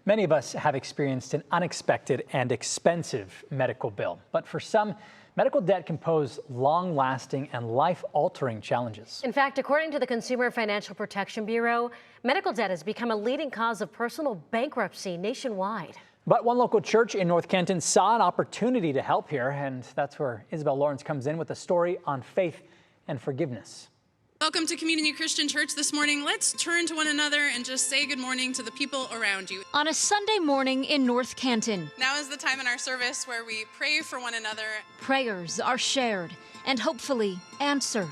Many of us have experienced an unexpected and expensive medical bill, but for some, medical debt can pose long-lasting and life-altering challenges. In fact, according to the Consumer Financial Protection Bureau, medical debt has become a leading cause of personal bankruptcy nationwide. But one local church in North Canton saw an opportunity to help here, and that's where Isabel Lawrence comes in with a story on faith and forgiveness. Welcome to Community Christian Church this morning. Let's turn to one another and just say good morning to the people around you. On a Sunday morning in North Canton. Now is the time in our service where we pray for one another. Prayers are shared and hopefully answered.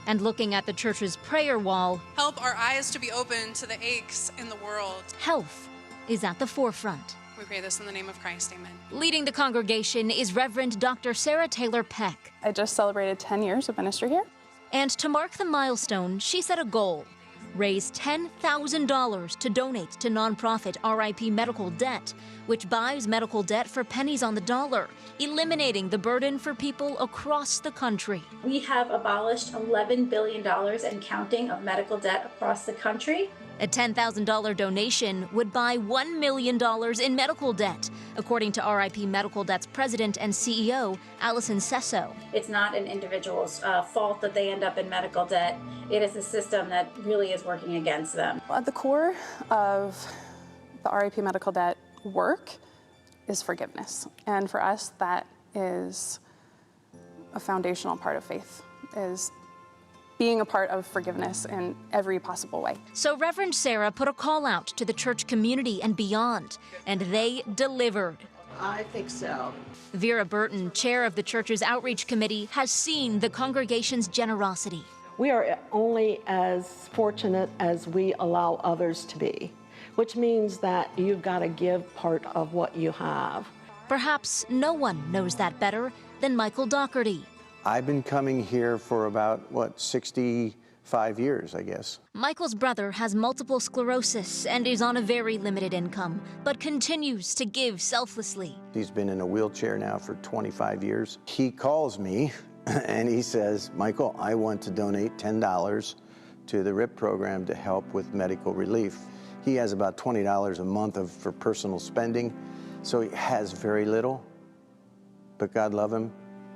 And looking at the church's prayer wall, help our eyes to be open to the aches in the world. Health is at the forefront. We pray this in the name of Christ, amen. Leading the congregation is Reverend Dr. Sarah Taylor Peck. I just celebrated 10 years of ministry here. And to mark the milestone, she set a goal: raise $10,000 to donate to nonprofit RIP Medical Debt, which buys medical debt for pennies on the dollar, eliminating the burden for people across the country. We have abolished $11 billion and counting of medical debt across the country. A $10,000 donation would buy $1 million in medical debt, according to RIP Medical Debt's president and CEO, Allison Sesso. It's not an individual's fault that they end up in medical debt. It is a system that really is working against them. At the core of the RIP medical debt work is forgiveness. And for us, that is a foundational part of faith, is being a part of forgiveness in every possible way. So Reverend Sarah put a call out to the church community and beyond, and they delivered. I think so. Vera Burton, chair of the church's outreach committee, has seen the congregation's generosity. We are only as fortunate as we allow others to be, which means that you've got to give part of what you have. Perhaps no one knows that better than Michael Doherty. I've been coming here for about, 65 years, I guess. Michael's brother has multiple sclerosis and is on a very limited income, but continues to give selflessly. He's been in a wheelchair now for 25 years. He calls me and he says, Michael, I want to donate $10 to the RIP program to help with medical relief. He has about $20 a month for personal spending, so he has very little, but God love him.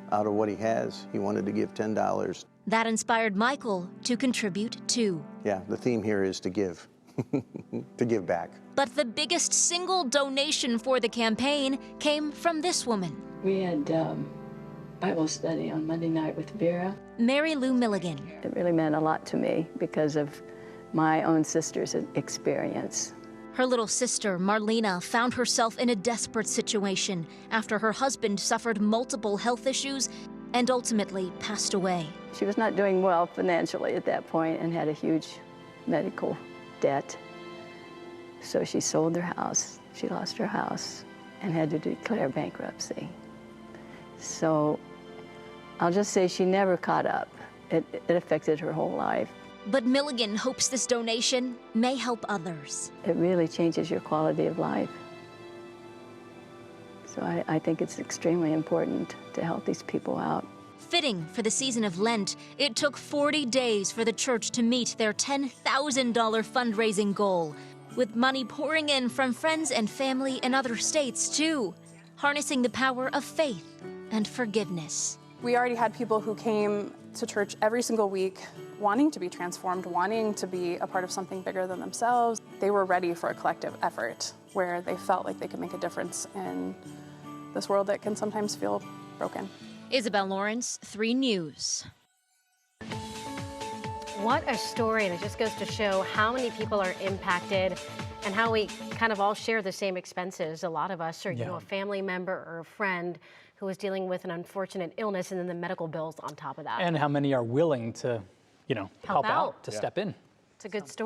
Out of what he has, he wanted to give $10. That inspired Michael to contribute too. Yeah, the theme here is to give, to give back. But the biggest single donation for the campaign came from this woman. We had Bible study on Monday night with Vera. Mary Lou Milligan. It really meant a lot to me because of my own sister's experience. Her little sister, Marlena, found herself in a desperate situation after her husband suffered multiple health issues and ultimately passed away. She was not doing well financially at that point and had a huge medical debt. So she sold her house. She lost her house and had to declare bankruptcy. So I'll just say she never caught up. It affected her whole life. But Milligan hopes this donation may help others. It really changes your quality of life. So I think it's extremely important to help these people out. Fitting for the season of Lent, it took 40 days for the church to meet their $10,000 fundraising goal, with money pouring in from friends and family in other states too, harnessing the power of faith and forgiveness. We already had people who came to church every single week wanting to be transformed, wanting to be a part of something bigger than themselves. They were ready for a collective effort where they felt like they could make a difference in this world that can sometimes feel broken. Isabel Lawrence, 3 News. What a story, and it just goes to show how many people are impacted and how we kind of all share the same expenses. A lot of us are, a family member or a friend who is dealing with an unfortunate illness and then the medical bills on top of that. And how many are willing to, help out, to step in. It's a good story.